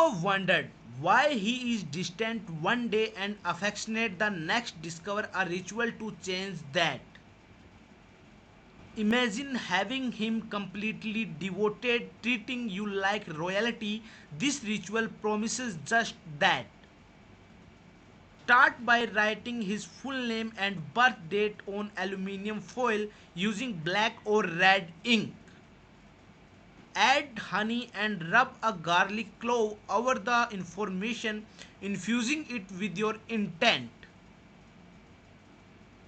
ever wondered why he is distant one day and affectionate the next? Discover a ritual to change that. Imagine having him completely devoted, treating you like royalty. This ritual promises just that. Start by writing his full name and birth date on aluminium foil using black or red ink. Add honey and rub a garlic clove over the information, infusing it with your intent.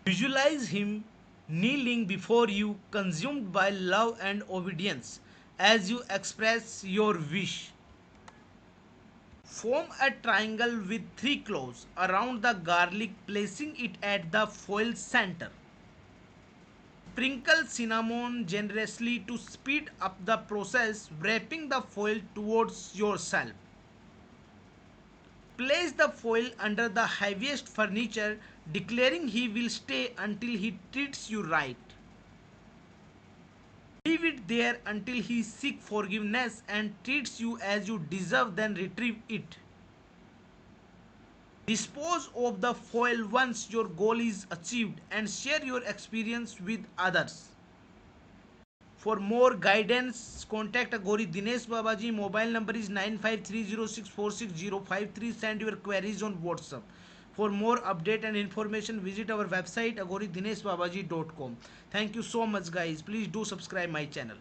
Visualize him kneeling before you, consumed by love and obedience as you express your wish. Form a triangle with three cloves around the garlic, placing it at the foil center. Sprinkle cinnamon generously to speed up the process, wrapping the foil towards yourself. Place the foil under the heaviest furniture, declaring he will stay until he treats you right. Leave it there until he seeks forgiveness and treats you as you deserve, then retrieve it. Dispose of the foil once your goal is achieved and share your experience with others. For more guidance, contact Agori Dinesh Babaji. Mobile number is 9530646053. Send your queries on WhatsApp. For more update and information, visit our website agoridineshbabaji.com. Thank you so much, guys. Please do subscribe my channel.